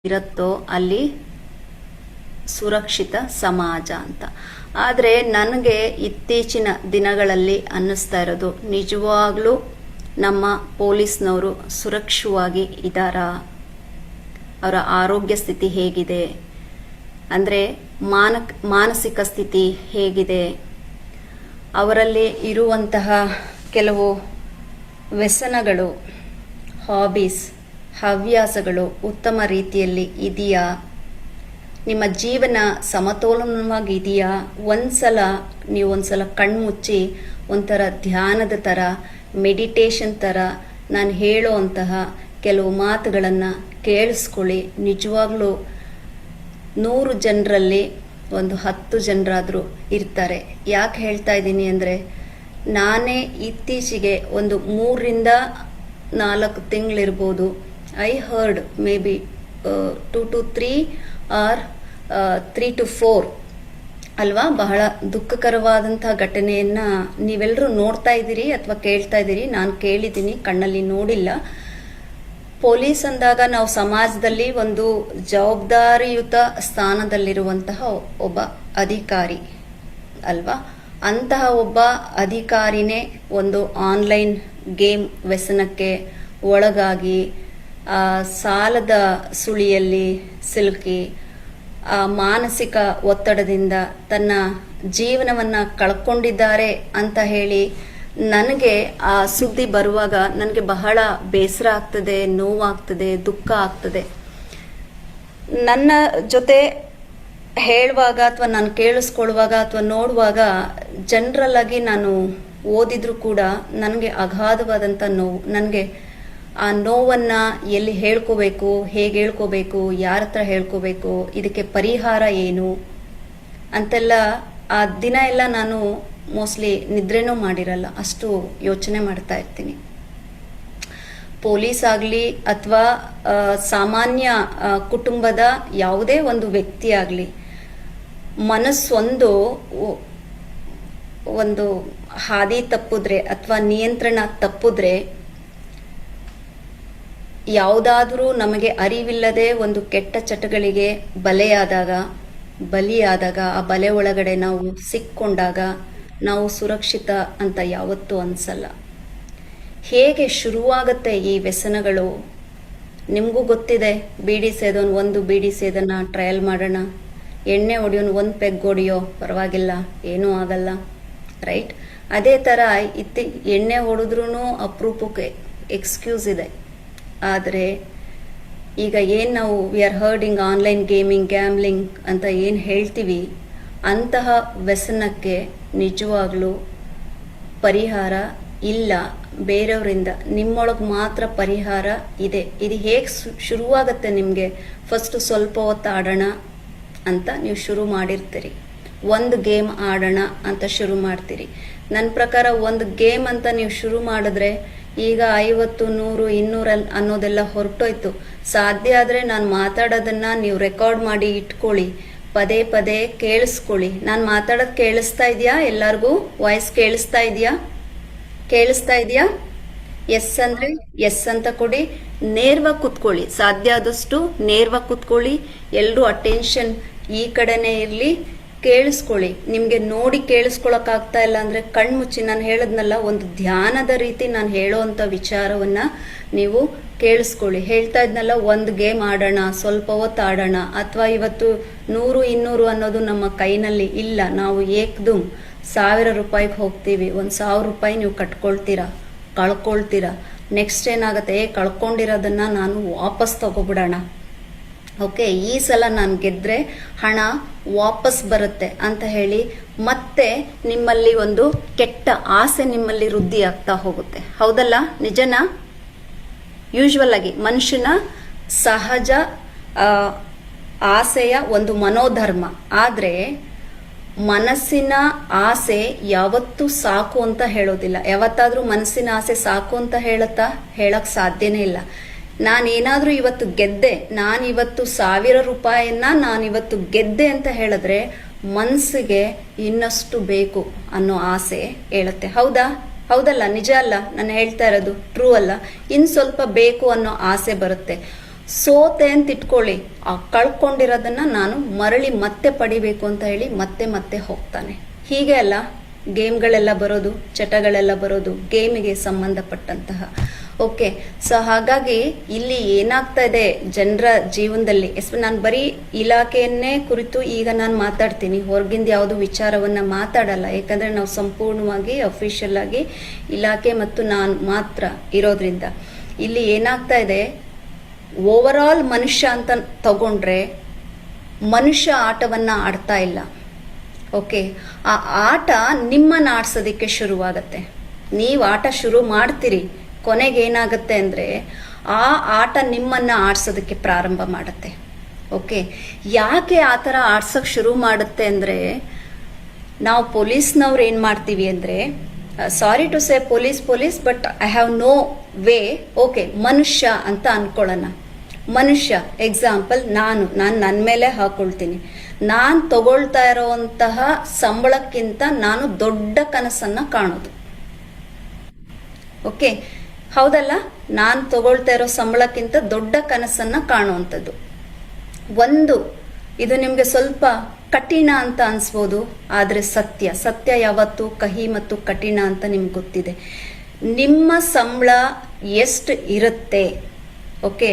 ಇರುತ್ತೋ ಅಲ್ಲಿ ಸುರಕ್ಷಿತ ಸಮಾಜ ಅಂತ. ಆದರೆ ನನಗೆ ಇತ್ತೀಚಿನ ದಿನಗಳಲ್ಲಿ ಅನ್ನಿಸ್ತಾ ಇರೋದು, ನಿಜವಾಗ್ಲೂ ನಮ್ಮ ಪೊಲೀಸ್ನವರು ಸುರಕ್ಷಿತವಾಗಿ ಇದ್ದಾರಾ? ಅವರ ಆರೋಗ್ಯ ಸ್ಥಿತಿ ಹೇಗಿದೆ? ಅಂದರೆ ಮಾನಸಿಕ ಸ್ಥಿತಿ ಹೇಗಿದೆ? ಅವರಲ್ಲಿ ಇರುವಂತಹ ಕೆಲವು ವ್ಯಸನಗಳು, ಹಾಬೀಸ್, ಹವ್ಯಾಸಗಳು ಉತ್ತಮ ರೀತಿಯಲ್ಲಿ ಇದೆಯಾ? ನಿಮ್ಮ ಜೀವನ ಸಮತೋಲನವಾಗಿದೆಯಾ? ಒಂದ್ಸಲ ಕಣ್ಮುಚ್ಚಿ ಒಂಥರ ಧ್ಯಾನದ ಥರ, ಮೆಡಿಟೇಷನ್ ಥರ ನಾನು ಹೇಳೋ ಅಂತಹ ಕೆಲವು ಮಾತುಗಳನ್ನು ಕೇಳಿಸ್ಕೊಳ್ಳಿ. ನಿಜವಾಗ್ಲೂ 100 ಜನರಲ್ಲಿ ಒಂದು 10 ಜನರಾದರೂ ಇರ್ತಾರೆ. ಯಾಕೆ ಹೇಳ್ತಾ ಇದ್ದೀನಿ ಅಂದರೆ, ನಾನೇ ಇತ್ತೀಚೆಗೆ ಒಂದು 3 ರಿಂದ 4 ತಿಂಗಳಿರ್ಬೋದು, I heard maybe 2 to 3 or 3 to 4 ಅಲ್ವಾ, ಬಹಳ ದುಃಖಕರವಾದಂತಹ ಘಟನೆಯನ್ನ ನೀವೆಲ್ಲರೂ ನೋಡ್ತಾ ಇದ್ದೀರಿ ಅಥವಾ ಕೇಳ್ತಾ ಇದ್ದೀರಿ. ನಾನು ಕೇಳಿದ್ದೀನಿ, ಕಣ್ಣಲ್ಲಿ ನೋಡಿಲ್ಲ. ಪೊಲೀಸ್ ಅಂದಾಗ ನಾವು ಸಮಾಜದಲ್ಲಿ ಒಂದು ಜವಾಬ್ದಾರಿಯುತ ಸ್ಥಾನದಲ್ಲಿರುವಂತಹ ಒಬ್ಬ ಅಧಿಕಾರಿ ಅಲ್ವಾ. ಅಂತಹ ಒಬ್ಬ ಅಧಿಕಾರಿನೇ ಒಂದು ಆನ್ಲೈನ್ ಗೇಮ್ ವ್ಯಸನಕ್ಕೆ ಒಳಗಾಗಿ ಸಾಲದ ಸುಳಿಯಲ್ಲಿ ಸಿಲುಕಿ ಮಾನಸಿಕ ಒತ್ತಡದಿಂದ ತನ್ನ ಜೀವನವನ್ನ ಕಳ್ಕೊಂಡಿದ್ದಾರೆ ಅಂತ ಹೇಳಿ ನನಗೆ ಆ ಸುದ್ದಿ ಬರುವಾಗ ನನಗೆ ಬಹಳ ಬೇಸರ ಆಗ್ತದೆ, ನೋವಾಗ್ತದೆ, ದುಃಖ ಆಗ್ತದೆ. ನನ್ನ ಜೊತೆ ಹೇಳುವಾಗ ಅಥವಾ ನಾನು ಕೇಳಿಸ್ಕೊಳ್ಳುವಾಗ ಅಥವಾ ನೋಡುವಾಗ ಜನರಲ್ ಆಗಿ ನಾನು ಓದಿದ್ರು ಕೂಡ ನನಗೆ ಅಗಾಧವಾದಂಥ ನೋವು. ನನಗೆ ಆ ನೋವನ್ನ ಎಲ್ಲಿ ಹೇಳ್ಕೋಬೇಕು, ಹೇಗೆ ಹೇಳ್ಕೋಬೇಕು, ಯಾರ ಹತ್ರ ಹೇಳ್ಕೋಬೇಕು, ಇದಕ್ಕೆ ಪರಿಹಾರ ಏನು ಅಂತೆಲ್ಲ ಆ ದಿನ ಎಲ್ಲ ನಾನು ಮೋಸ್ಟ್ಲಿ ನಿದ್ರೆನೂ ಮಾಡಿರಲ್ಲ, ಅಷ್ಟು ಯೋಚನೆ ಮಾಡ್ತಾ ಇರ್ತೀನಿ. ಪೊಲೀಸ್ ಆಗಲಿ ಅಥವಾ ಸಾಮಾನ್ಯ ಕುಟುಂಬದ ಯಾವುದೇ ಒಂದು ವ್ಯಕ್ತಿ ಆಗಲಿ, ಮನಸ್ಸೊಂದು ಒಂದು ಹಾದಿ ತಪ್ಪಿದ್ರೆ ಅಥವಾ ನಿಯಂತ್ರಣ ತಪ್ಪಿದ್ರೆ, ಯಾವುದಾದರೂ ನಮಗೆ ಅರಿವಿಲ್ಲದೆ ಒಂದು ಕೆಟ್ಟ ಚಟಗಳಿಗೆ ಬಲಿಯಾದಾಗ ಆ ಬಲೆ ಒಳಗಡೆ ನಾವು ಸಿಕ್ಕೊಂಡಾಗ ನಾವು ಸುರಕ್ಷಿತ ಅಂತ ಯಾವತ್ತೂ ಅನ್ಸಲ್ಲ. ಹೇಗೆ ಶುರುವಾಗುತ್ತೆ ಈ ವ್ಯಸನಗಳು? ನಿಮಗೂ ಗೊತ್ತಿದೆ. ಬೀಡಿ ಸೇದೋನು ಒಂದು ಬೀಡಿ ಸೇದನ ಟ್ರಯಲ್ ಮಾಡೋಣ, ಎಣ್ಣೆ ಹೊಡಿಯೋನು ಒಂದು ಪೆಗ್ ಹೊಡಿಯೋ, ಪರವಾಗಿಲ್ಲ, ಏನೂ ಆಗಲ್ಲ, ರೈಟ್? ಅದೇ ಥರ ಎಣ್ಣೆ ಹೊಡೆದ್ರೂ ಅಪರೂಪಕ್ಕೆ ಎಕ್ಸ್ಕ್ಯೂಸ್ ಇದೆ. ಆದರೆ ಈಗ ಏನು ನಾವು we are herding online gaming, gambling ಅಂತ ಏನು ಹೇಳ್ತೀವಿ, ಅಂತಹ ವ್ಯಸನಕ್ಕೆ ನಿಜವಾಗ್ಲೂ ಪರಿಹಾರ ಇಲ್ಲ ಬೇರೆಯವರಿಂದ. ನಿಮ್ಮೊಳಗೆ ಮಾತ್ರ ಪರಿಹಾರ ಇದೆ. ಇದು ಹೇಗೆ ಶುರುವಾಗುತ್ತೆ ನಿಮಗೆ? ಫಸ್ಟು ಸ್ವಲ್ಪ ಹೊತ್ತು ಆಡೋಣ ಅಂತ ನೀವು ಶುರು ಮಾಡಿರ್ತೀರಿ, ಒಂದು ಗೇಮ್ ಆಡೋಣ ಅಂತ ಶುರು ಮಾಡ್ತೀರಿ. ನನ್ನ ಪ್ರಕಾರ ಒಂದು ಗೇಮ್ ಅಂತ ನೀವು ಶುರು ಮಾಡಿದ್ರೆ ಈಗ 50, 100, 200 ಅನ್ನೋದೆಲ್ಲ ಹೊರಟೋಯ್ತು. ಸಾಧ್ಯ ಆದರೆ ನಾನು ಮಾತಾಡೋದನ್ನ ನೀವು ರೆಕಾರ್ಡ್ ಮಾಡಿ ಇಟ್ಕೊಳ್ಳಿ, ಪದೇ ಪದೇ ಕೇಳಿಸ್ಕೊಳ್ಳಿ. ನಾನು ಮಾತಾಡೋದು ಕೇಳಿಸ್ತಾ ಇದೆಯಾ? ಎಲ್ಲರಿಗೂ ವಾಯ್ಸ್ ಕೇಳಿಸ್ತಾ ಇದೆಯಾ? ಎಸ್ ಅಂದರೆ ಎಸ್ ಅಂತ ಕೊಡಿ. ನೇರವಾಗಿ ಕೂತ್ಕೊಳ್ಳಿ, ಸಾಧ್ಯ ಆದಷ್ಟು ನೇರವಾಗಿ ಕೂತ್ಕೊಳ್ಳಿ. ಎಲ್ಲರೂ ಅಟೆನ್ಷನ್ ಈ ಕಡೆನೇ ಇರಲಿ. ಕೇಳಿಸ್ಕೊಳ್ಳಿ. ನಿಮಗೆ ನೋಡಿ ಕೇಳಿಸ್ಕೊಳಕ್ ಆಗ್ತಾ ಇಲ್ಲ ಅಂದ್ರೆ ಕಣ್ಮುಚ್ಚಿ, ನಾನು ಹೇಳದ್ನಲ್ಲ, ಒಂದು ಧ್ಯಾನದ ರೀತಿ ನಾನು ಹೇಳೋವಂಥ ವಿಚಾರವನ್ನ ನೀವು ಕೇಳಿಸ್ಕೊಳ್ಳಿ. ಹೇಳ್ತಾ ಇದ್ನಲ್ಲ, ಒಂದು ಗೇಮ್ ಆಡೋಣ, ಸ್ವಲ್ಪ ಹೊತ್ತು ಆಡೋಣ, ಅಥವಾ ಇವತ್ತು 100, 200 ಅನ್ನೋದು ನಮ್ಮ ಕೈನಲ್ಲಿ ಇಲ್ಲ. ನಾವು ಏಕ್ದುಮ್ 1000 ರೂಪಾಯಿಗೆ ಹೋಗ್ತೀವಿ. 1000 ರೂಪಾಯಿ ನೀವು ಕಳ್ಕೊಳ್ತೀರಾ. ನೆಕ್ಸ್ಟ್ ಏನಾಗುತ್ತೆ, ಕಳ್ಕೊಂಡಿರೋದನ್ನ ನಾನು ವಾಪಸ್ ತಗೋಬಿಡೋಣ, ಓಕೆ, ಈ ಸಲ ನಾನು ಗೆದ್ರೆ ಹಣ ವಾಪಸ್ ಬರುತ್ತೆ ಅಂತ ಹೇಳಿ ಮತ್ತೆ ನಿಮ್ಮಲ್ಲಿ ಒಂದು ಕೆಟ್ಟ ಆಸೆ ನಿಮ್ಮಲ್ಲಿ ವೃದ್ಧಿ ಆಗ್ತಾ ಹೋಗುತ್ತೆ. ಹೌದಲ್ಲ? ನಿಜನಾ? ಯೂಶುವಲ್ ಆಗಿ ಮನುಷ್ಯನ ಸಹಜ ಆಸೆಯ ಒಂದು ಮನೋಧರ್ಮ. ಆದ್ರೆ ಮನಸ್ಸಿನ ಆಸೆ ಯಾವತ್ತೂ ಸಾಕು ಅಂತ ಹೇಳೋದಿಲ್ಲ. ಯಾವತ್ತಾದ್ರೂ ಮನಸ್ಸಿನ ಆಸೆ ಸಾಕು ಅಂತ ಹೇಳಕ್ ಸಾಧ್ಯನೇ ಇಲ್ಲ. ನಾನೇನಾದ್ರೂ ಇವತ್ತು ಗೆದ್ದೆ, ನಾನಿವತ್ತು 1000 ರೂಪಾಯಿಯನ್ನ ನಾನಿವತ್ತು ಗೆದ್ದೆ ಅಂತ ಹೇಳಿದ್ರೆ ಮನಸ್ಸಿಗೆ ಇನ್ನಷ್ಟು ಬೇಕು ಅನ್ನೋ ಆಸೆ ಹೇಳುತ್ತೆ. ಹೌದಲ್ಲ? ನಿಜ ಅಲ್ಲ ನಾನು ಹೇಳ್ತಾ ಇರೋದು? ಟ್ರೂ ಅಲ್ಲ? ಇನ್ ಸ್ವಲ್ಪ ಬೇಕು ಅನ್ನೋ ಆಸೆ ಬರುತ್ತೆ. ಸೋತೆ ಅಂತ ಇಟ್ಕೊಳ್ಳಿ, ಆ ಕಳ್ಕೊಂಡಿರೋದನ್ನ ನಾನು ಮರಳಿ ಮತ್ತೆ ಪಡಿಬೇಕು ಅಂತ ಹೇಳಿ ಮತ್ತೆ ಮತ್ತೆ ಹೋಗ್ತಾನೆ. ಹೀಗೆ ಅಲ್ಲ ಗೇಮ್ಗಳೆಲ್ಲ ಬರೋದು, ಚಟಗಳೆಲ್ಲ ಬರೋದು ಗೇಮಿಗೆ ಸಂಬಂಧಪಟ್ಟಂತಹ. ಓಕೆ, ಸೊ ಹಾಗಾಗಿ ಇಲ್ಲಿ ಏನಾಗ್ತಾ ಇದೆ ಜನರ ಜೀವನದಲ್ಲಿ, ನಾನು ಬರೀ ಇಲಾಖೆಯನ್ನೇ ಕುರಿತು ಈಗ ನಾನು ಮಾತಾಡ್ತೀನಿ, ಹೊರಗಿಂದ ಯಾವುದು ವಿಚಾರವನ್ನ ಮಾತಾಡಲ್ಲ. ಯಾಕಂದ್ರೆ ನಾವು ಸಂಪೂರ್ಣವಾಗಿ ಅಫಿಷಿಯಲ್ ಆಗಿ ಇಲಾಖೆ ಮತ್ತು ನಾನು ಮಾತ್ರ ಇರೋದ್ರಿಂದ ಇಲ್ಲಿ ಏನಾಗ್ತಾ ಇದೆ, ಓವರ್ ಆಲ್ ಮನುಷ್ಯ ಅಂತ ತಗೊಂಡ್ರೆ ಮನುಷ್ಯ ಆಟವನ್ನ ಆಡ್ತಾ ಇಲ್ಲ. ಓಕೆ, ಆ ಆಟ ನಿಮ್ಮನ್ನ ಆಡ್ಸೋದಿಕ್ಕೆ ಶುರುವಾಗತ್ತೆ. ನೀವು ಆಟ ಶುರು ಮಾಡ್ತೀರಿ, ಕೊನೆಗೆ ಏನಾಗುತ್ತೆ ಅಂದ್ರೆ ಆ ಆಟ ನಿಮ್ಮನ್ನ ಆಡ್ಸೋದಕ್ಕೆ ಪ್ರಾರಂಭ ಮಾಡುತ್ತೆ. ಓಕೆ, ಯಾಕೆ ಆ ಥರ ಆಡ್ಸೋಕೆ ಶುರು ಮಾಡುತ್ತೆ ಅಂದ್ರೆ, ನಾವು ಪೊಲೀಸ್ನವ್ರು ಏನ್ ಮಾಡ್ತೀವಿ ಅಂದ್ರೆ, sorry to say police but I have no way. Okay, ಮನುಷ್ಯ ಅಂತ ಅನ್ಕೊಳ್ಳೋಣ. ಮನುಷ್ಯ ಎಕ್ಸಾಂಪಲ್ ನಾನು ನನ್ನ ಮೇಲೆ ಹಾಕೊಳ್ತೀನಿ. ನಾನು ತಗೊಳ್ತಾ ಇರೋಂತಹ ಸಂಬಳಕ್ಕಿಂತ ನಾನು ದೊಡ್ಡ ಕನಸನ್ನ ಕಾಣೋದು. ಓಕೆ, ಹೌದಲ್ಲ? ನಾನು ತಗೊಳ್ತಾ ಇರೋ ಸಂಬಳಕ್ಕಿಂತ ದೊಡ್ಡ ಕನಸನ್ನ ಕಾಣುವಂಥದ್ದು ಒಂದು. ಇದು ನಿಮ್ಗೆ ಸ್ವಲ್ಪ ಕಠಿಣ ಅಂತ ಅನ್ಸ್ಬೋದು, ಆದ್ರೆ ಸತ್ಯ ಯಾವತ್ತು ಕಹಿ ಮತ್ತು ಕಠಿಣ ಅಂತ ನಿಮ್ಗೆ ಗೊತ್ತಿದೆ. ನಿಮ್ಮ ಸಂಬಳ ಎಷ್ಟು ಇರುತ್ತೆ, ಓಕೆ,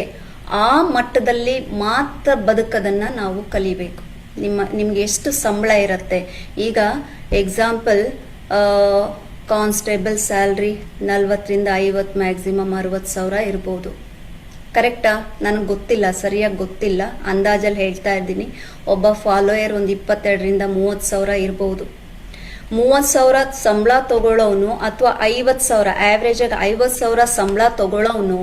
ಆ ಮಟ್ಟದಲ್ಲಿ ಮಾತ್ರ ಬದುಕದನ್ನ ನಾವು ಕಲಿಬೇಕು. ನಿಮ್ಗೆ ಎಷ್ಟು ಸಂಬಳ ಇರುತ್ತೆ. ಈಗ ಎಕ್ಸಾಂಪಲ್ ಕಾನ್ಸ್ಟೇಬಲ್ ಸ್ಯಾಲ್ರಿ 40-50, ಮ್ಯಾಕ್ಸಿಮಮ್ 60,000 ಇರ್ಬೋದು. ಕರೆಕ್ಟಾ? ನನಗೆ ಗೊತ್ತಿಲ್ಲ, ಸರಿಯಾಗಿ ಗೊತ್ತಿಲ್ಲ, ಅಂದಾಜಲ್ಲಿ ಹೇಳ್ತಾ ಇದ್ದೀನಿ. ಒಬ್ಬ ಫಾಲೋಯರ್ ಒಂದು 22-30,000 ಇರ್ಬೋದು. 30,000 ಸಂಬಳ ತಗೊಳ್ಳೋನು ಅಥವಾ 50,000, ಆವ್ರೇಜ್ ಆಗಿ 50,000 ಸಂಬಳ ತಗೊಳ್ಳೋನು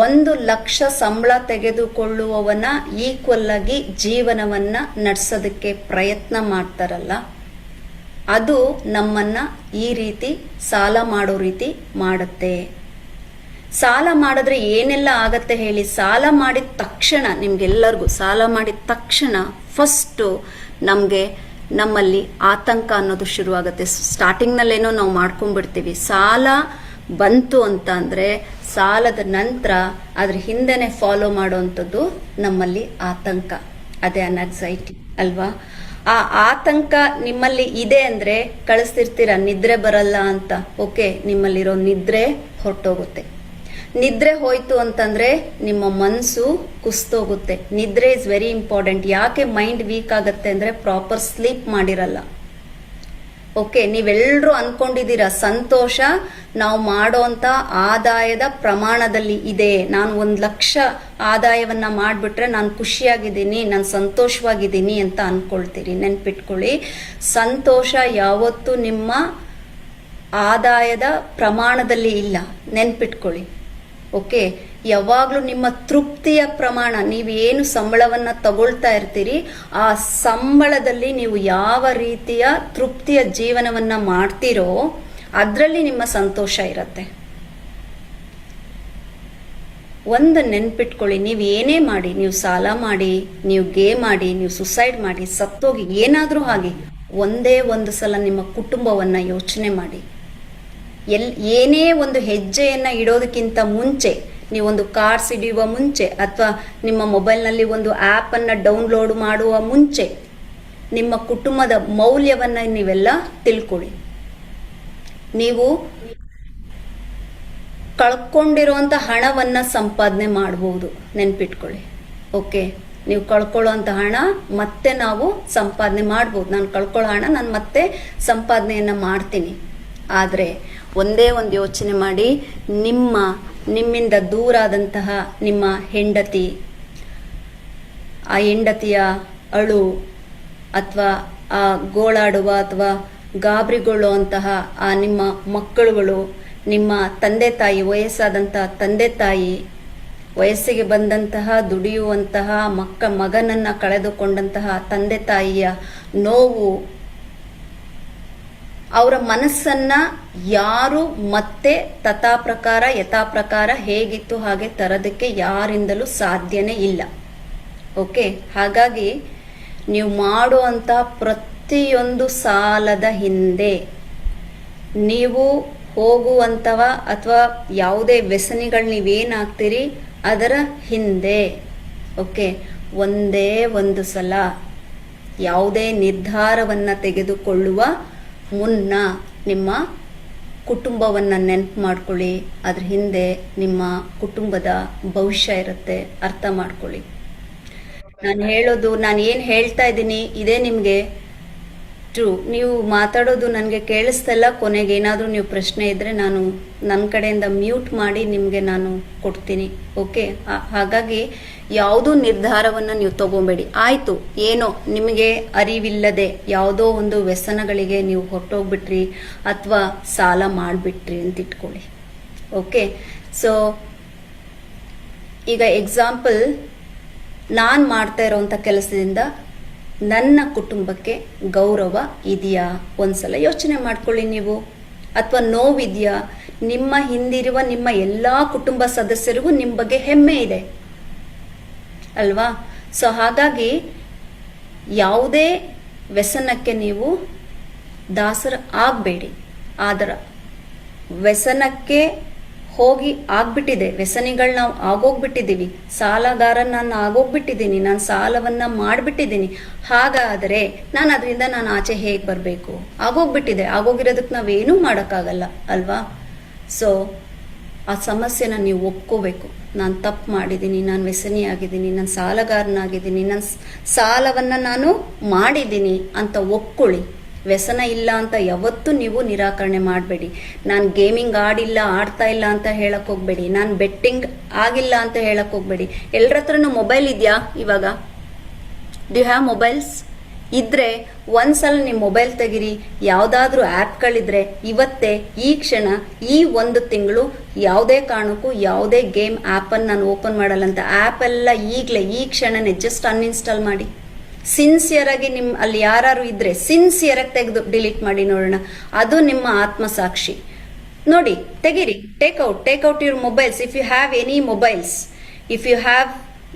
1,00,000 ಸಂಬಳ ತೆಗೆದುಕೊಳ್ಳುವವನ ಈಕ್ವಲ್ ಆಗಿ ಜೀವನವನ್ನ ನಡೆಸೋದಕ್ಕೆ ಪ್ರಯತ್ನ ಮಾಡ್ತಾರಲ್ಲ, ಅದು ನಮ್ಮನ್ನ ಈ ರೀತಿ ಸಾಲ ಮಾಡೋ ರೀತಿ ಮಾಡುತ್ತೆ. ಸಾಲ ಮಾಡಿದ್ರೆ ಏನೆಲ್ಲ ಆಗತ್ತೆ ಹೇಳಿ? ಸಾಲ ಮಾಡಿದ ತಕ್ಷಣ, ನಿಮ್ಗೆಲ್ಲರಿಗೂ ಸಾಲ ಮಾಡಿದ ತಕ್ಷಣ ಫಸ್ಟ್ ನಮ್ಮಲ್ಲಿ ಆತಂಕ ಅನ್ನೋದು ಶುರುವಾಗುತ್ತೆ. ಸ್ಟಾರ್ಟಿಂಗ್ನಲ್ಲೇನೋ ನಾವು ಮಾಡ್ಕೊಂಡ್ಬಿಡ್ತೀವಿ. ಸಾಲ ಬಂತು ಅಂತ ಅಂದ್ರೆ ಸಾಲದ ನಂತರ ಅದ್ರ ಹಿಂದೆನೆ ಫಾಲೋ ಮಾಡುವಂಥದ್ದು ನಮ್ಮಲ್ಲಿ ಆತಂಕ. ಅದೇ ಅನ್ಎಕ್ಸೈಟಿ ಅಲ್ವಾ? ಆ ಆತಂಕ ನಿಮ್ಮಲ್ಲಿ ಇದೆ ಅಂದ್ರೆ ಕಳಿಸ್ತಿರ್ತೀರ ನಿದ್ರೆ ಬರಲ್ಲ ಅಂತ. ಓಕೆ, ನಿಮ್ಮಲ್ಲಿರೋ ನಿದ್ರೆ ಹೊರಟೋಗುತ್ತೆ. ನಿದ್ರೆ ಹೋಯ್ತು ಅಂತಂದ್ರೆ ನಿಮ್ಮ ಮನಸ್ಸು ಕುಸ್ತೋಗುತ್ತೆ. ನಿದ್ರೆ ಇಸ್ ವೆರಿ ಇಂಪಾರ್ಟೆಂಟ್. ಯಾಕೆ ಮೈಂಡ್ ವೀಕ್ ಆಗುತ್ತೆ ಅಂದ್ರೆ ಪ್ರಾಪರ್ ಸ್ಲೀಪ್ ಮಾಡಿರಲ್ಲ. ಓಕೆ, ನೀವೆಲ್ಲರೂ ಅನ್ಕೊಂಡಿದ್ದೀರಾ ಸಂತೋಷ ನಾವು ಮಾಡೋಂತ ಆದಾಯದ ಪ್ರಮಾಣದಲ್ಲಿ ಇದೆ. ನಾನು 1,00,000 ಆದಾಯವನ್ನ ಮಾಡ್ಬಿಟ್ರೆ ನಾನು ಖುಷಿಯಾಗಿದ್ದೀನಿ, ನಾನು ಸಂತೋಷವಾಗಿದ್ದೀನಿ ಅಂತ ಅನ್ಕೊಳ್ತೀರಿ. ನೆನ್ಪಿಟ್ಕೊಳ್ಳಿ, ಸಂತೋಷ ಯಾವತ್ತೂ ನಿಮ್ಮ ಆದಾಯದ ಪ್ರಮಾಣದಲ್ಲಿ ಇಲ್ಲ. ನೆನ್ಪಿಟ್ಕೊಳ್ಳಿ. ಓಕೆ, ಯಾವಾಗ್ಲೂ ನಿಮ್ಮ ತೃಪ್ತಿಯ ಪ್ರಮಾಣ, ನೀವೇನು ಸಂಬಳವನ್ನ ತಗೊಳ್ತಾ ಇರ್ತೀರಿ ಆ ಸಂಬಳದಲ್ಲಿ ನೀವು ಯಾವ ರೀತಿಯ ತೃಪ್ತಿಯ ಜೀವನವನ್ನ ಮಾಡ್ತೀರೋ ಅದರಲ್ಲಿ ನಿಮ್ಮ ಸಂತೋಷ ಇರತ್ತೆ. ಒಂದು ನೆನ್ಪಿಟ್ಕೊಳ್ಳಿ, ನೀವು ಏನೇ ಮಾಡಿ, ನೀವು ಸಾಲ ಮಾಡಿ, ನೀವು ಗೇಮ್ ಮಾಡಿ, ನೀವು ಸುಸೈಡ್ ಮಾಡಿ, ಸತ್ತೋಗಿ, ಏನಾದ್ರೂ ಹಾಗೆ ಒಂದೇ ಒಂದು ಸಲ ನಿಮ್ಮ ಕುಟುಂಬವನ್ನ ಯೋಚನೆ ಮಾಡಿ. ಏನೇ ಒಂದು ಹೆಜ್ಜೆಯನ್ನ ಇಡೋದಕ್ಕಿಂತ ಮುಂಚೆ, ನೀವೊಂದು ಕಾರ್ಡ್ಸ್ ಹಿಡಿಯುವ ಮುಂಚೆ ಅಥವಾ ನಿಮ್ಮ ಮೊಬೈಲ್ನಲ್ಲಿ ಒಂದು ಆ್ಯಪ್ ಅನ್ನ ಡೌನ್ಲೋಡ್ ಮಾಡುವ ಮುಂಚೆ ನಿಮ್ಮ ಕುಟುಂಬದ ಮೌಲ್ಯವನ್ನ ನೀವೆಲ್ಲ ತಿಳ್ಕೊಳ್ಳಿ. ನೀವು ಕಳ್ಕೊಂಡಿರುವಂತ ಹಣವನ್ನ ಸಂಪಾದನೆ ಮಾಡಬಹುದು. ನೆನ್ಪಿಟ್ಕೊಳ್ಳಿ. ಓಕೆ, ನೀವು ಕಳ್ಕೊಳ್ಳುವಂತ ಹಣ ಮತ್ತೆ ನಾವು ಸಂಪಾದನೆ ಮಾಡ್ಬೋದು. ನಾನು ಕಳ್ಕೊಳ್ಳೋ ಹಣ ನಾನು ಮತ್ತೆ ಸಂಪಾದನೆಯನ್ನ ಮಾಡ್ತೀನಿ. ಆದ್ರೆ ಒಂದೇ ಒಂದು ಯೋಚನೆ ಮಾಡಿ, ನಿಮ್ಮಿಂದ ದೂರ ಆದಂತಹ ನಿಮ್ಮ ಹೆಂಡತಿ, ಆ ಹೆಂಡತಿಯ ಅಳು ಅಥವಾ ಆ ಗೋಳಾಡುವ ಅಥವಾ ಗಾಬರಿಗೊಳ್ಳುವಂತಹ ಆ ನಿಮ್ಮ ಮಕ್ಕಳುಗಳು, ನಿಮ್ಮ ತಂದೆ ತಾಯಿ, ವಯಸ್ಸಾದಂತಹ ತಂದೆ ತಾಯಿ, ವಯಸ್ಸಿಗೆ ಬಂದಂತಹ ದುಡಿಯುವಂತಹ ಮಗನನ್ನ ಕಳೆದುಕೊಂಡಂತಹ ತಂದೆ ತಾಯಿಯ ನೋವು, ಅವರ ಮನಸ್ಸನ್ನ ಯಾರು ಮತ್ತೆ ಯಥಾಪ್ರಕಾರ ಹೇಗಿತ್ತು ಹಾಗೆ ತರೋದಕ್ಕೆ ಯಾರಿಂದಲೂ ಸಾಧ್ಯನೇ ಇಲ್ಲ. ಓಕೆ, ಹಾಗಾಗಿ ನೀವು ಮಾಡುವಂತ ಪ್ರತಿಯೊಂದು ಸಾಲದ ಹಿಂದೆ, ನೀವು ಹೋಗುವಂತವ ಅಥವಾ ಯಾವುದೇ ವ್ಯಸನಿಗಳು ನೀವೇನಾಗ್ತೀರಿ ಅದರ ಹಿಂದೆ ಓಕೆ ಒಂದೇ ಒಂದು ಸಲ ಯಾವುದೇ ನಿರ್ಧಾರವನ್ನು ತೆಗೆದುಕೊಳ್ಳುವ ಮುನ್ನ ನಿಮ್ಮ ಕುಟುಂಬವನ್ನು ನೆನಪು ಮಾಡ್ಕೊಳ್ಳಿ. ಅದ್ರ ಹಿಂದೆ ನಿಮ್ಮ ಕುಟುಂಬದ ಭವಿಷ್ಯ ಇರುತ್ತೆ, ಅರ್ಥ ಮಾಡ್ಕೊಳ್ಳಿ. ನಾನು ಏನು ಹೇಳ್ತಾ ಇದ್ದೀನಿ ಇದೇ ನಿಮಗೆ ಟ್ರೂ. ನೀವು ಮಾತಾಡೋದು ನನಗೆ ಕೇಳಿಸ್ತಲ್ಲ. ಕೊನೆಗೆ ಏನಾದರೂ ನೀವು ಪ್ರಶ್ನೆ ಇದ್ದರೆ ನಾನು ನನ್ನ ಕಡೆಯಿಂದ ಮ್ಯೂಟ್ ಮಾಡಿ ನಿಮಗೆ ನಾನು ಕೊಡ್ತೀನಿ. ಓಕೆ, ಹಾಗಾಗಿ ಯಾವುದೂ ನಿರ್ಧಾರವನ್ನು ನೀವು ತಗೊಬೇಡಿ. ಆಯಿತು, ಏನೋ ನಿಮಗೆ ಅರಿವಿಲ್ಲದೆ ಯಾವುದೋ ಒಂದು ವ್ಯಸನಗಳಿಗೆ ನೀವು ಹೊರಟೋಗ್ಬಿಟ್ರಿ ಅಥವಾ ಸಾಲ ಮಾಡಿಬಿಟ್ರಿ ಅಂತ ಇಟ್ಕೊಳ್ಳಿ. ಓಕೆ, ಸೊ ಈಗ ಎಕ್ಸಾಂಪಲ್, ನಾನು ಮಾಡ್ತಾ ಇರೋವಂಥ ಕೆಲಸದಿಂದ ನನ್ನ ಕುಟುಂಬಕ್ಕೆ ಗೌರವ ಇದೆಯಾ ಒಂದ್ಸಲ ಯೋಚನೆ ಮಾಡ್ಕೊಳ್ಳಿ ನೀವು. ಅಥವಾ ನೋವಿದೆಯಾ? ನಿಮ್ಮ ಹಿಂದಿರುವ ನಿಮ್ಮ ಎಲ್ಲ ಕುಟುಂಬ ಸದಸ್ಯರಿಗೂ ನಿಮ್ಮ ಬಗ್ಗೆ ಹೆಮ್ಮೆ ಇದೆ ಅಲ್ವಾ? ಸೊ ಹಾಗಾಗಿ ಯಾವುದೇ ವ್ಯಸನಕ್ಕೆ ನೀವು ದಾಸರ ಆಗಬೇಡಿ. ಆದರ ವ್ಯಸನಕ್ಕೆ ಹೋಗಿ ಆಗ್ಬಿಟ್ಟಿದೆ, ವ್ಯಸನಿಗಳು ನಾವು ಆಗೋಗ್ಬಿಟ್ಟಿದ್ದೀವಿ, ಸಾಲಗಾರ ನಾನು ಆಗೋಗ್ಬಿಟ್ಟಿದ್ದೀನಿ, ನಾನು ಸಾಲವನ್ನ ಮಾಡಿಬಿಟ್ಟಿದ್ದೀನಿ. ಹಾಗಾದರೆ ಅದರಿಂದ ನಾನು ಆಚೆ ಹೇಗೆ ಬರಬೇಕು? ಆಗೋಗ್ಬಿಟ್ಟಿದೆ, ಆಗೋಗಿರೋದಕ್ಕೆ ನಾವೇನೂ ಮಾಡೋಕ್ಕಾಗಲ್ಲ ಅಲ್ವಾ? ಸೊ ಆ ಸಮಸ್ಯೆನ ನೀವು ಒಪ್ಕೋಬೇಕು. ನಾನು ತಪ್ಪು ಮಾಡಿದ್ದೀನಿ, ನಾನು ವ್ಯಸನಿ ಆಗಿದ್ದೀನಿ, ನಾನು ಸಾಲಗಾರನಾಗಿದ್ದೀನಿ, ನನ್ನ ಸಾಲವನ್ನು ನಾನು ಮಾಡಿದ್ದೀನಿ ಅಂತ ಒಪ್ಕೊಳ್ಳಿ. ವ್ಯಸನ ಇಲ್ಲ ಅಂತ ಯಾವತ್ತೂ ನೀವು ನಿರಾಕರಣೆ ಮಾಡಬೇಡಿ. ನಾನು ಗೇಮಿಂಗ್ ಆಡ್ತಾ ಇಲ್ಲ ಅಂತ ಹೇಳಕ್ ಹೋಗ್ಬೇಡಿ. ನಾನು ಬೆಟ್ಟಿಂಗ್ ಆಗಿಲ್ಲ ಅಂತ ಹೇಳಕ್ ಹೋಗ್ಬೇಡಿ. ಎಲ್ಲರ ಹತ್ರನೂ ಮೊಬೈಲ್ ಇದೆಯಾ ಇವಾಗ? Do you have mobiles? ಇದ್ರೆ ಒಂದ್ಸಲ ನಿಮ್ಮ ಮೊಬೈಲ್ ತೆಗಿರಿ, ಯಾವುದಾದ್ರೂ ಆ್ಯಪ್ಗಳಿದ್ರೆ ಇವತ್ತೇ ಈ ಕ್ಷಣ ಈ ಒಂದು ತಿಂಗಳು ಯಾವುದೇ ಕಾರಣಕ್ಕೂ ಯಾವುದೇ ಗೇಮ್ ಆ್ಯಪನ್ನು ನಾನು ಓಪನ್ ಮಾಡಲ್ಲ ಅಂತ ಆ್ಯಪ್ ಎಲ್ಲ ಈಗಲೇ ಈ ಕ್ಷಣನೇ ಜಸ್ಟ್ ಅನ್ಇನ್ಸ್ಟಾಲ್ ಮಾಡಿ. ಸಿನ್ಸಿಯರ್ ಆಗಿ ಅಲ್ಲಿ ಯಾರು ಇದ್ರೆ ಸಿನ್ಸಿಯರ್ ಆಗಿ ತೆಗೆದು ಡಿಲೀಟ್ ಮಾಡಿ ನೋಡೋಣ. ಅದು ನಿಮ್ಮ ಆತ್ಮಸಾಕ್ಷಿ. ನೋಡಿ, ತೆಗೀರಿ, take out your mobiles. If you have any mobiles, if you have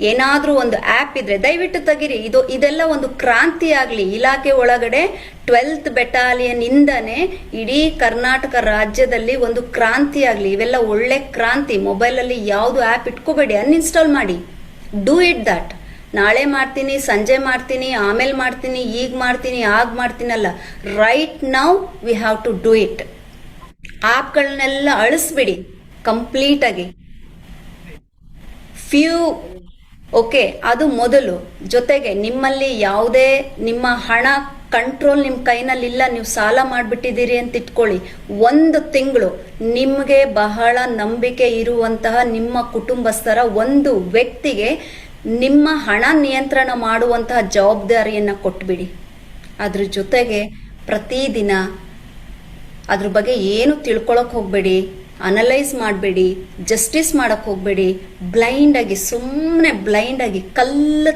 ಏನಾದ್ರೂ ಒಂದು ಆ್ಯಪ್ ಇದ್ರೆ ದಯವಿಟ್ಟು ತೆಗೀರಿ. ಇದೆಲ್ಲ ಒಂದು ಕ್ರಾಂತಿ ಆಗಲಿ. ಇಲಾಖೆ ಒಳಗಡೆ 12th ಬೆಟಾಲಿಯನ್ ಇಂದನೇ ಇಡೀ ಕರ್ನಾಟಕ ರಾಜ್ಯದಲ್ಲಿ ಒಂದು ಕ್ರಾಂತಿ ಆಗಲಿ. ಇವೆಲ್ಲ ಒಳ್ಳೆ ಕ್ರಾಂತಿ. ಮೊಬೈಲಲ್ಲಿ ಯಾವುದು ಆ್ಯಪ್ ಇಟ್ಕೋಬೇಡಿ, ಅನ್ಇನ್ಸ್ಟಾಲ್ ಮಾಡಿ. Do it that. ನಾಳೆ ಮಾಡ್ತೀನಿ, ಸಂಜೆ ಮಾಡ್ತೀನಿ, ಆಮೇಲೆ ಮಾಡ್ತೀನಿ, ಈಗ ಮಾಡ್ತೀನಿ, ಆಗ ಮಾಡ್ತೀನಲ್ಲ. Right now we have to do it. ಆಪ್ಗಳನ್ನೆಲ್ಲ ಅಳಿಸ್ಬಿಡಿ ಕಂಪ್ಲೀಟ್ ಆಗಿ. ಓಕೆ, ಅದು ಮೊದಲು. ಜೊತೆಗೆ ನಿಮ್ಮಲ್ಲಿ ಯಾವುದೇ ನಿಮ್ಮ ಹಣ ಕಂಟ್ರೋಲ್ ನಿಮ್ಮ ಕೈನಲ್ಲಿಲ್ಲ, ನೀವು ಸಾಲ ಮಾಡಿಬಿಟ್ಟಿದ್ದೀರಿ ಅಂತ ಇಟ್ಕೊಳ್ಳಿ. 1 ತಿಂಗಳು ನಿಮಗೆ ಬಹಳ ನಂಬಿಕೆ ಇರುವಂತಹ ನಿಮ್ಮ ಕುಟುಂಬಸ್ಥರ ಒಂದು ವ್ಯಕ್ತಿಗೆ ನಿಮ್ಮ ಹಣ ನಿಯಂತ್ರಣ ಮಾಡುವಂತಹ ಜವಾಬ್ದಾರಿಯನ್ನು ಕೊಟ್ಬಿಡಿ. ಅದ್ರ ಜೊತೆಗೆ ಪ್ರತಿದಿನ ಅದ್ರ ಬಗ್ಗೆ ಏನು ತಿಳ್ಕೊಳಕ್ ಹೋಗ್ಬೇಡಿ, ಅನಲೈಸ್ ಮಾಡಬೇಡಿ, ಜಸ್ಟಿಸ್ ಮಾಡಕ್ ಹೋಗ್ಬೇಡಿ. ಸುಮ್ಮನೆ ಬ್ಲೈಂಡ್ ಆಗಿ ಕಲ್ಲು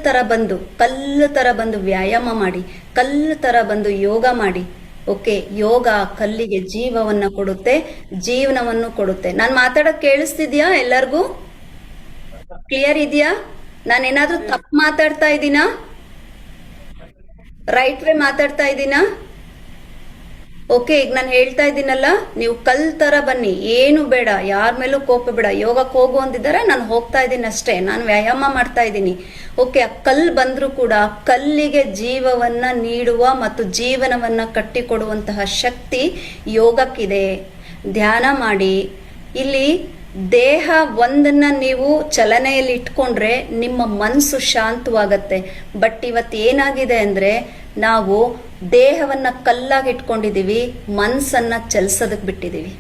ತರ ಬಂದು ವ್ಯಾಯಾಮ ಮಾಡಿ, ಕಲ್ಲು ತರ ಬಂದು ಯೋಗ ಮಾಡಿ. ಓಕೆ, ಯೋಗ ಕಲ್ಲಿಗೆ ಜೀವವನ್ನ ಕೊಡುತ್ತೆ, ಜೀವನವನ್ನು ಕೊಡುತ್ತೆ. ನಾನು ಮಾತಾಡೋದು ಕೇಳಿಸ್ತಿದ್ಯಾ? ಎಲ್ಲರಿಗೂ ಕ್ಲಿಯರ್ ಇದೆಯಾ? ನಾನೇನಾದ್ರೂ ತಪ್ಪು ಮಾತಾಡ್ತಾ ಇದ್ದೀನಾ? ರೈಟ್ ವೇ ಮಾತಾಡ್ತಾ ಇದ್ದೀನಾ? ಓಕೆ, ಈಗ ನಾನು ಹೇಳ್ತಾ ಇದ್ದೀನಲ್ಲ, ನೀವು ಕಲ್ ತರ ಬನ್ನಿ, ಏನು ಬೇಡ, ಯಾರ ಮೇಲೂ ಕೋಪ ಬೇಡ. ಯೋಗಕ್ಕೆ ಹೋಗು ಅಂದಿದ್ದಾರೆ, ನಾನು ಹೋಗ್ತಾ ಇದ್ದೀನಿ ಅಷ್ಟೇ, ನಾನು ವ್ಯಾಯಾಮ ಮಾಡ್ತಾ ಇದ್ದೀನಿ. ಓಕೆ, ಆ ಕಲ್ ಬಂದ್ರೂ ಕೂಡ ಕಲ್ಲಿಗೆ ಜೀವವನ್ನ ನೀಡುವ ಮತ್ತು ಜೀವನವನ್ನ ಕಟ್ಟಿಕೊಡುವಂತಹ ಶಕ್ತಿ ಯೋಗಕ್ಕಿದೆ. ಧ್ಯಾನ ಮಾಡಿ. ಇಲ್ಲಿ ದೇಹ ಒಂದನ್ನ ನೀವು ಚಲನೆಯಲ್ಲಿ ಇಟ್ಕೊಂಡ್ರೆ ನಿಮ್ಮ ಮನಸ್ಸು ಶಾಂತವಾಗತ್ತೆ. ಬಟ್ ಇವತ್ತು ಏನಾಗಿದೆ ಅಂದ್ರೆ ನಾವು ದೇಹವನ್ನ ಕಲ್ಲಾಗಿ ಇಟ್ಕೊಂಡಿದೀವಿ, ಮನಸ್ಸನ್ನ ಚಲಿಸೋದಕ್ಕೆ ಬಿಟ್ಟಿದೀವಿ.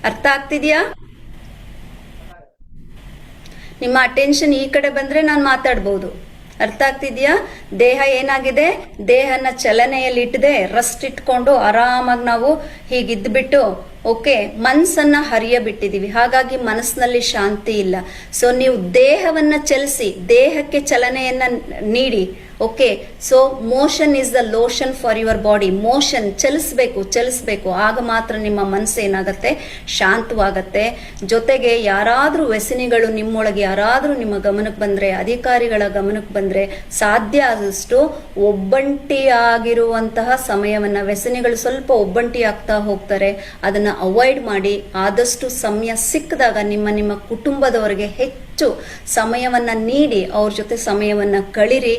ಅರ್ಥ ಆಗ್ತಿದ್ಯಾ? ನಿಮ್ಮ ಅಟೆನ್ಷನ್ ಈ ಕಡೆ ಬಂದ್ರೆ ನಾನು ಮಾತಾಡ್ಬಹುದು. ಅರ್ಥ ಆಗ್ತಿದ್ಯಾ? ದೇಹ ಏನಾಗಿದೆ, ದೇಹನ ಚಲನೆಯಲ್ಲಿ ಇಟ್ಟದೆ ರೆಸ್ಟ್ ಇಟ್ಕೊಂಡು ಆರಾಮಾಗಿ ನಾವು ಹೀಗಿದ್ಬಿಟ್ಟು ಓಕೆ ಮನಸ್ಸನ್ನ ಹರಿಯ ಬಿಟ್ಟಿದೀವಿ. ಹಾಗಾಗಿ ಮನಸ್ಸಿನಲ್ಲಿ ಶಾಂತಿ ಇಲ್ಲ. ಸೊ ನೀವು ದೇಹವನ್ನ ಚಲಿಸಿ, ದೇಹಕ್ಕೆ ಚಲನೆಯನ್ನ ನೀಡಿ. Okay, so motion is the lotion for your body. Motion ಚಲಿಸ್ಬೇಕು. ಆಗ ಮಾತ್ರ ನಿಮ್ಮ ಮನಸ್ಸು ಏನಾಗತ್ತೆ, ಶಾಂತವಾಗತ್ತೆ. ಜೊತೆಗೆ ಯಾರಾದ್ರೂ ವ್ಯಸನಿಗಳು ನಿಮ್ಮೊಳಗೆ ಯಾರಾದ್ರೂ ನಿಮ್ಮ ಗಮನಕ್ಕೆ ಬಂದ್ರೆ, ಅಧಿಕಾರಿಗಳ ಗಮನಕ್ಕೆ ಬಂದ್ರೆ, ಸಾಧ್ಯ ಆದಷ್ಟು ಒಬ್ಬಂಟಿಯಾಗಿರುವಂತಹ ಸಮಯವನ್ನ, ವ್ಯಸನಿಗಳು ಸ್ವಲ್ಪ ಒಬ್ಬಂಟಿ ಆಗ್ತಾ ಹೋಗ್ತಾರೆ, ಅದನ್ನ ಅವಾಯ್ಡ್ ಮಾಡಿ. ಆದಷ್ಟು ಸಮಯ ಸಿಕ್ಕಿದಾಗ ನಿಮ್ಮ ಕುಟುಂಬದವರಿಗೆ ಹೆಚ್ಚು ಹೆಚ್ಚು ಸಮಯವನ್ನ ನೀಡಿ ಅವ್ರ ಜೊತೆ ಸಮಯವನ್ನ ಕಳಿರಿ.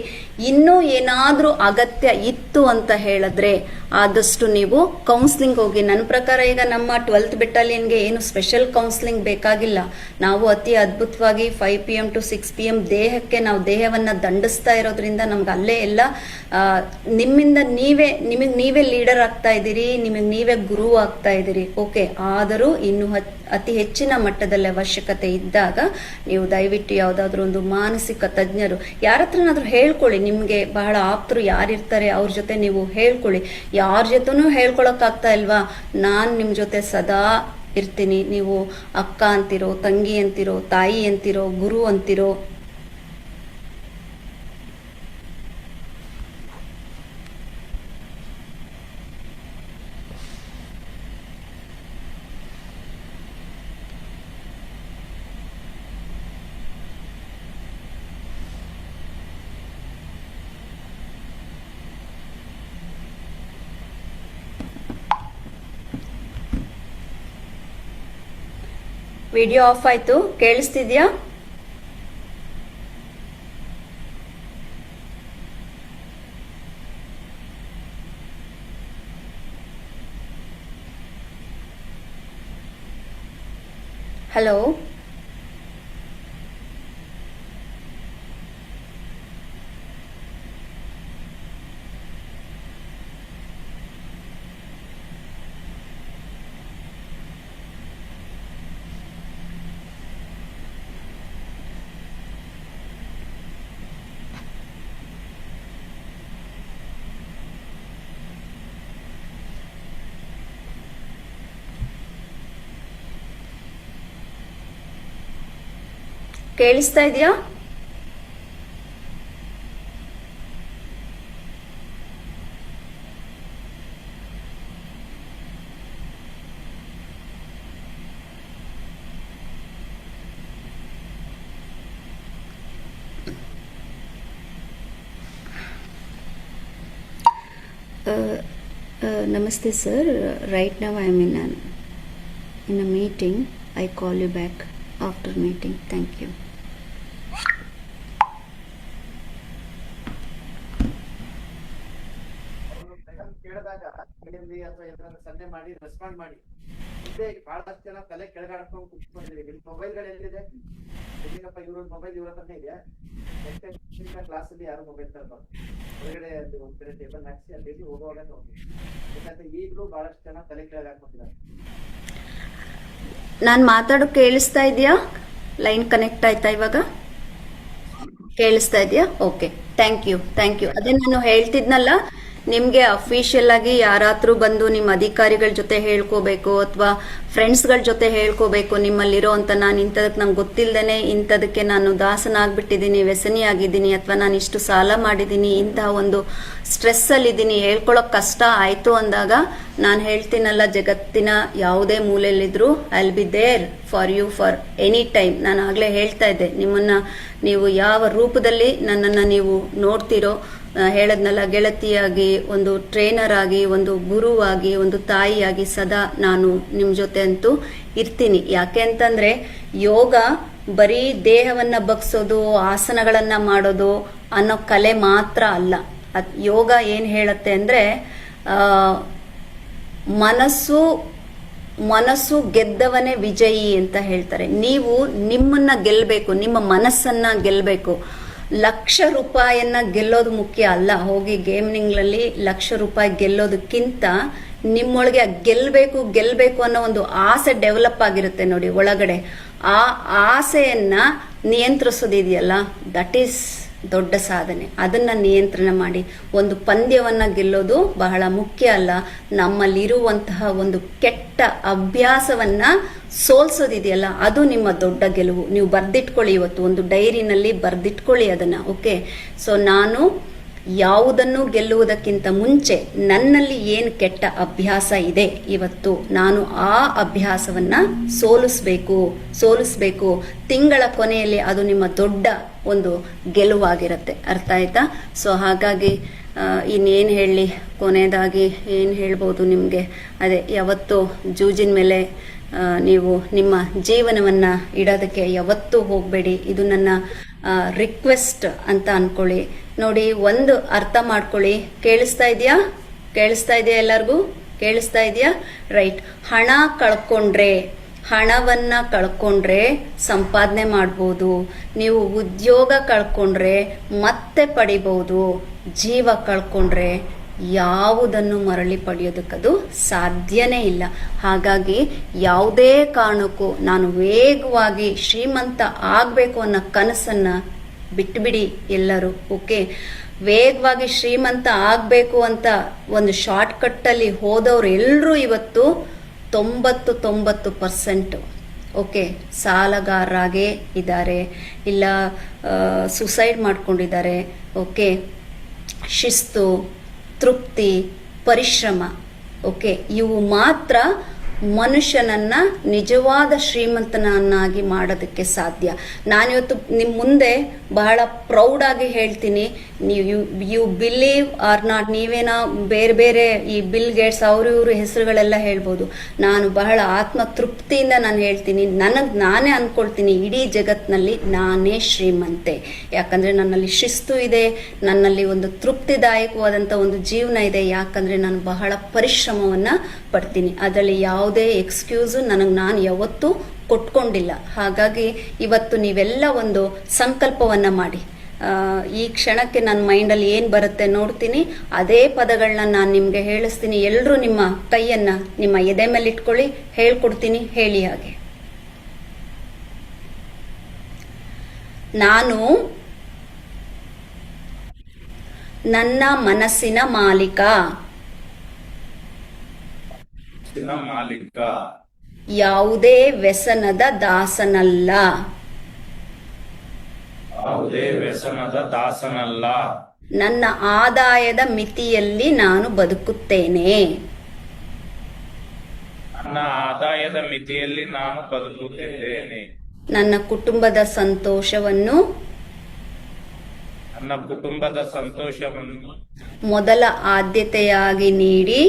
ಇನ್ನೂ ಏನಾದ್ರೂ ಅಗತ್ಯ ಇತ್ತು ಅಂತ ಹೇಳಿದ್ರೆ ಆದಷ್ಟು ನೀವು ಕೌನ್ಸಿಲಿಂಗ್ ಹೋಗಿ. ನನ್ನ ಪ್ರಕಾರ ಈಗ ನಮ್ಮ 12th ಬೆಟಾಲಿಯನ್ಗೆ ಏನು ಸ್ಪೆಷಲ್ ಕೌನ್ಸಿಲಿಂಗ್ ಬೇಕಾಗಿಲ್ಲ. ನಾವು ಅತಿ ಅದ್ಭುತವಾಗಿ 5 PM to 6 PM ದೇಹಕ್ಕೆ ನಾವು ದೇಹವನ್ನ ದಂಡಿಸ್ತಾ ಇರೋದ್ರಿಂದ ನಮ್ಗೆ ಅಲ್ಲೇ ಎಲ್ಲ ನಿಮ್ಮಿಂದ ನಿಮಗೆ ನೀವೇ ಲೀಡರ್ ಆಗ್ತಾ ಇದ್ದೀರಿ, ನಿಮಗೆ ನೀವೇ ಗುರು ಆಗ್ತಾ ಇದ್ದೀರಿ. ಓಕೆ, ಆದರೂ ಇನ್ನು ಅತಿ ಹೆಚ್ಚಿನ ಮಟ್ಟದಲ್ಲಿ ಅವಶ್ಯಕತೆ ಇದ್ದಾಗ ನೀವು ದಯವಿಟ್ಟು ಯಾವುದಾದ್ರೂ ಒಂದು ಮಾನಸಿಕ ತಜ್ಞರು ಯಾರ ಹತ್ರನಾದ್ರೂ ಹೇಳ್ಕೊಳ್ಳಿ. ನಿಮ್ಗೆ ಬಹಳ ಆಪ್ತರು ಯಾರಿರ್ತಾರೆ ಅವ್ರ ಜೊತೆ ನೀವು ಹೇಳ್ಕೊಳ್ಳಿ. ಯಾರ ಜೊತೆನೂ ಹೇಳ್ಕೊಳಕ್ಕಾಗ್ತಾ ಇಲ್ವಾ, ನಾನ್ ನಿಮ್ ಜೊತೆ ಸದಾ ಇರ್ತೀನಿ. ನೀವು ಅಕ್ಕ ಅಂತಿರೋ, ತಂಗಿ ಅಂತಿರೋ, ತಾಯಿ ಅಂತಿರೋ, ಗುರು ಅಂತಿರೋ, ವಿಡಿಯೋ ಆಫ್ ಆಯ್ತು. ಕೇಳಿಸ್ತಿದ್ಯಾ? ಹಲೋ, ಕೇಳಿಸ್ತಾ ಇದೆಯಾ? Namaste sir, right now I am in a meeting. I call you back after meeting. Thank you. Sunday ಮಾಡಿ ರೆಸ್ಪಾಂಡ್ ಮಾಡಿ. ಇದೇ ಬಹಳಷ್ಟು ಜನ ತಲೆ ಕೆಳಗಾಡ್ಕೊಂಡು ಕುತ್ಕೊಂಡಿದ್ದೀವಿ. ನಿಮ್ ಮೊಬೈಲ್ಗಳು ಎಲ್ಲಿದೆ? ಎಲ್ಲಿಗಪ್ಪ ಇವ್ರ ಮೊಬೈಲ್ ಇವ್ರ ಹತ್ರನೇ ಇದೆಯಾ? ಕ್ಲಾಸ್ ಅಲ್ಲಿ ಯಾರು ಮೊಬೈಲ್ ತರಬಾರ್ದು. ಹೊರಗಡೆ ಒಂದ್ ಕಡೆ ಟೇಬಲ್ ಹಾಕ್ಸಿ ಅಲ್ಲಿ ಹೋಗುವಾಗ ನೋಡಿ. ಯಾಕಂದ್ರೆ ಈಗಲೂ ಬಹಳಷ್ಟು ಜನ ತಲೆ ಕೆಳಗಾಡ್ಕೊಂಡಿದ್ದಾರೆ. ನಾನ್ ಮಾತಾಡೋ ಕೇಳಿಸ್ತಾ ಇದೆಯಾ? ಲೈನ್ ಕನೆಕ್ಟ್ ಆಯ್ತಾ? ಇವಾಗ ಕೇಳಿಸ್ತಾ ಇದೆಯಾ? Okay, thank you. ಅದೇ ನಾನು ಹೇಳ್ತಿದ್ನಲ್ಲ, ನಿಮ್ಗೆ ಅಫಿಷಿಯಲ್ ಆಗಿ ಯಾರಾದ್ರೂ ಬಂದು ನಿಮ್ಮ ಅಧಿಕಾರಿಗಳ ಜೊತೆ ಹೇಳ್ಕೋಬೇಕು ಅಥವಾ ಫ್ರೆಂಡ್ಸ್ಗಳ ಜೊತೆ ಹೇಳ್ಕೋಬೇಕು ನಿಮ್ಮಲ್ಲಿರೋ ಅಂತ, ನಾನು ಇಂಥದಕ್ಕೆ ನಂಗೆ ಗೊತ್ತಿಲ್ಲದೇನೆ ಇಂಥದಕ್ಕೆ ನಾನು ದಾಸನಾಗ್ಬಿಟ್ಟಿದ್ದೀನಿ, ವ್ಯಸನಿ ಆಗಿದ್ದೀನಿ, ಅಥವಾ ನಾನು ಇಷ್ಟು ಸಾಲ ಮಾಡಿದ್ದೀನಿ, ಇಂತಹ ಒಂದು ಸ್ಟ್ರೆಸ್ ಅಲ್ಲಿದ್ದೀನಿ, ಹೇಳ್ಕೊಳಕ್ ಕಷ್ಟ ಆಯ್ತು ಅಂದಾಗ ನಾನು ಹೇಳ್ತೀನಲ್ಲ, ಜಗತ್ತಿನ ಯಾವುದೇ ಮೂಲೆಯಲ್ಲಿದ್ರು I will be there for you for any time. ನಾನು ಆಗ್ಲೇ ಹೇಳ್ತಾ ಇದ್ದೆ, ನಿಮ್ಮನ್ನ ನೀವು ಯಾವ ರೂಪದಲ್ಲಿ ನನ್ನನ್ನ ನೀವು ನೋಡ್ತಿರೋ, ಹೇಳದ್ನಲ್ಲ, ಗೆಳತಿಯಾಗಿ, ಒಂದು ಟ್ರೈನರ್ ಆಗಿ, ಒಂದು ಗುರುವಾಗಿ, ಒಂದು ತಾಯಿಯಾಗಿ ಸದಾ ನಾನು ನಿಮ್ ಜೊತೆ ಅಂತೂ ಇರ್ತೀನಿ. ಯಾಕೆ ಅಂತಂದ್ರೆ ಯೋಗ ಬರೀ ದೇಹವನ್ನ ಬಗ್ಸೋದು, ಆಸನಗಳನ್ನ ಮಾಡೋದು ಅನ್ನೋ ಕಲೆ ಮಾತ್ರ ಅಲ್ಲ. ಯೋಗ ಏನ್ ಹೇಳತ್ತೆ ಅಂದ್ರೆ ಮನಸ್ಸು ಗೆದ್ದವನೇ ವಿಜಯಿ ಅಂತ ಹೇಳ್ತಾರೆ. ನೀವು ನಿಮ್ಮನ್ನ ಗೆಲ್ಬೇಕು, ನಿಮ್ಮ ಮನಸ್ಸನ್ನ ಗೆಲ್ಬೇಕು. ₹1,00,000 ಗೆಲ್ಲೋದು ಮುಖ್ಯ ಅಲ್ಲ. ಹೋಗಿ ಗೇಮಿಂಗ್ನಲ್ಲಿ ₹1,00,000 ಗೆಲ್ಲೋದಕ್ಕಿಂತ ನಿಮ್ಮೊಳಗೆ ಗೆಲ್ಬೇಕು ಅನ್ನೋ ಒಂದು ಆಸೆ ಡೆವಲಪ್ ಆಗಿರುತ್ತೆ ನೋಡಿ ಒಳಗಡೆ. ಆ ಆಸೆಯನ್ನ ನಿಯಂತ್ರಿಸೋದಿದೆಯಲ್ಲ, ದಟ್ ಈಸ್ ದೊಡ್ಡ ಸಾಧನೆ. ಅದನ್ನ ನಿಯಂತ್ರಣ ಮಾಡಿ. ಒಂದು ಪಂದ್ಯವನ್ನ ಗೆಲ್ಲೋದು ಬಹಳ ಮುಖ್ಯ ಅಲ್ಲ, ನಮ್ಮಲ್ಲಿರುವಂತಹ ಒಂದು ಕೆಟ್ಟ ಅಭ್ಯಾಸವನ್ನ ಸೋಲ್ಸೋದಿದೆಯಲ್ಲ, ಅದು ನಿಮ್ಮ ದೊಡ್ಡ ಗೆಲುವು. ನೀವು ಬರ್ದಿಟ್ಕೊಳ್ಳಿ, ಇವತ್ತು ಒಂದು ಡೈರಿನಲ್ಲಿ ಬರ್ದಿಟ್ಕೊಳ್ಳಿ ಅದನ್ನ. ಓಕೆ, ಸೊ ನಾನು ಯಾವುದನ್ನು ಗೆಲ್ಲುವುದಕ್ಕಿಂತ ಮುಂಚೆ ನನ್ನಲ್ಲಿ ಏನು ಕೆಟ್ಟ ಅಭ್ಯಾಸ ಇದೆ ಇವತ್ತು, ನಾನು ಆ ಅಭ್ಯಾಸವನ್ನ ಸೋಲಿಸ್ಬೇಕು. ತಿಂಗಳ ಕೊನೆಯಲ್ಲಿ ಅದು ನಿಮ್ಮ ದೊಡ್ಡ ಒಂದು ಗೆಲುವಾಗಿರುತ್ತೆ. ಅರ್ಥ ಆಯ್ತಾ? ಸೊ ಹಾಗಾಗಿ ಇನ್ನೇನು ಹೇಳಲಿ, ಕೊನೆಯದಾಗಿ ಏನು ಹೇಳ್ಬೋದು ನಿಮಗೆ, ಅದೇ ಯಾವತ್ತು ಜೂಜಿನ ಮೇಲೆ ನೀವು ನಿಮ್ಮ ಜೀವನವನ್ನು ಇಡೋದಕ್ಕೆ ಯಾವತ್ತೂ ಹೋಗಬೇಡಿ. ಇದು ನನ್ನ ರಿಕ್ವೆಸ್ಟ್ ಅಂತ ಅನ್ಕೊಳ್ಳಿ. ನೋಡಿ, ಒಂದು ಅರ್ಥ ಮಾಡ್ಕೊಳ್ಳಿ. ಕೇಳಿಸ್ತಾ ಇದೆಯಾ? ಕೇಳಿಸ್ತಾ ಇದೆಯಾ? ಎಲ್ಲರಿಗೂ ಕೇಳಿಸ್ತಾ ಇದೆಯಾ? ರೈಟ್. ಹಣವನ್ನ ಕಳ್ಕೊಂಡ್ರೆ ಸಂಪಾದನೆ ಮಾಡ್ಬೋದು. ನೀವು ಉದ್ಯೋಗ ಕಳ್ಕೊಂಡ್ರೆ ಮತ್ತೆ ಪಡಿಬಹುದು. ಜೀವ ಕಳ್ಕೊಂಡ್ರೆ ಯಾವುದನ್ನು ಮರಳಿ ಪಡೆಯೋದಕ್ಕದು ಸಾಧ್ಯನೇ ಇಲ್ಲ. ಹಾಗಾಗಿ ಯಾವುದೇ ಕಾರಣಕ್ಕೂ ನಾನು ವೇಗವಾಗಿ ಶ್ರೀಮಂತ ಆಗಬೇಕು ಅನ್ನೋ ಕನಸನ್ನ ಬಿಟ್ಟುಬಿಡಿ ಎಲ್ಲರೂ. ಓಕೆ, ವೇಗವಾಗಿ ಶ್ರೀಮಂತ ಆಗಬೇಕು ಅಂತ ಒಂದು ಶಾರ್ಟ್ ಕಟ್ಟಲ್ಲಿ ಹೋದವ್ರು ಎಲ್ಲರೂ ಇವತ್ತು 90% ಓಕೆ ಸಾಲಗಾರರಾಗೇ ಇದ್ದಾರೆ, ಇಲ್ಲ ಸುಸೈಡ್ ಮಾಡ್ಕೊಂಡಿದ್ದಾರೆ. ಓಕೆ, ಶಿಸ್ತು, ತೃಪ್ತಿ, ಪರಿಶ್ರಮ, ಓಕೆ, ಇವು ಮಾತ್ರ ಮನುಷ್ಯನನ್ನ ನಿಜವಾದ ಶ್ರೀಮಂತನನ್ನಾಗಿ ಮಾಡೋದಕ್ಕೆ ಸಾಧ್ಯ. ನಾನಿವತ್ತು ನಿಮ್ಮ ಮುಂದೆ ಬಹಳ ಪ್ರೌಡ್ ಆಗಿ ಹೇಳ್ತೀನಿ, ಯು ಬಿಲೀವ್ ಆರ್ ನಾಟ್. ನೀವೇನೋ ಬೇರೆ ಬೇರೆ ಈ ಬಿಲ್ ಗೇಟ್ಸ್ ಅವರು ಇವರು ಹೆಸರುಗಳೆಲ್ಲ ಹೇಳ್ಬೋದು. ನಾನು ಬಹಳ ಆತ್ಮ ತೃಪ್ತಿಯಿಂದ ನಾನು ಹೇಳ್ತೀನಿ, ನಾನೇ ಅನ್ಕೊಳ್ತೀನಿ ಇಡೀ ಜಗತ್ತಿನಲ್ಲಿ ನಾನೇ ಶ್ರೀಮಂತೆ. ಯಾಕಂದ್ರೆ ನನ್ನಲ್ಲಿ ಶಿಸ್ತು ಇದೆ, ನನ್ನಲ್ಲಿ ಒಂದು ತೃಪ್ತಿದಾಯಕವಾದಂಥ ಒಂದು ಜೀವನ ಇದೆ. ಯಾಕಂದ್ರೆ ನಾನು ಬಹಳ ಪರಿಶ್ರಮವನ್ನ ಪಡ್ತೀನಿ. ಅದರಲ್ಲಿ ಯಾವುದೇ ಎಕ್ಸ್ಕ್ಯೂಸು ನಾನು ಯಾವತ್ತೂ ಕೊಟ್ಕೊಂಡಿಲ್ಲ. ಹಾಗಾಗಿ ಇವತ್ತು ನೀವೆಲ್ಲ ಒಂದು ಸಂಕಲ್ಪವನ್ನ ಮಾಡಿ. ಈ ಕ್ಷಣಕ್ಕೆ ನನ್ನ ಮೈಂಡಲ್ಲಿ ಏನು ಬರುತ್ತೆ ನೋಡ್ತೀನಿ, ಅದೇ ಪದಗಳನ್ನ ನಾನು ನಿಮ್ಗೆ ಹೇಳಿಸ್ತೀನಿ. ಎಲ್ಲರೂ ನಿಮ್ಮ ಕೈಯನ್ನ ನಿಮ್ಮ ಎದೆ ಮೇಲೆ ಇಟ್ಕೊಳ್ಳಿ, ಹೇಳ್ಕೊಡ್ತೀನಿ. ಹೇಳಿ ಹಾಗೆ. ನಾನು ನನ್ನ ಮನಸ್ಸಿನ ಮಾಲೀಕ, ಯಾವುದೇ ವ್ಯಸನದ ದಾಸನಲ್ಲ. ನನ್ನ ಆದಾಯದ ಮಿತಿಯಲ್ಲಿ ನಾನು ಬದುಕುತ್ತೇನೆ. ನನ್ನ ಕುಟುಂಬದ ಸಂತೋಷವನ್ನು ಮೊದಲ ಆದ್ಯತೆಯಾಗಿ ನೀಡಿ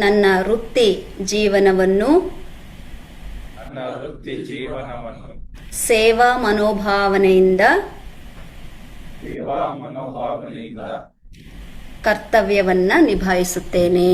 ನನ್ನ ವೃತ್ತಿ ಜೀವನವನ್ನು ಸೇವಾ ಮನೋಭಾವನೆಯಿಂದ ಕರ್ತವ್ಯವನ್ನ ನಿಭಾಯಿಸುತ್ತೇನೆ.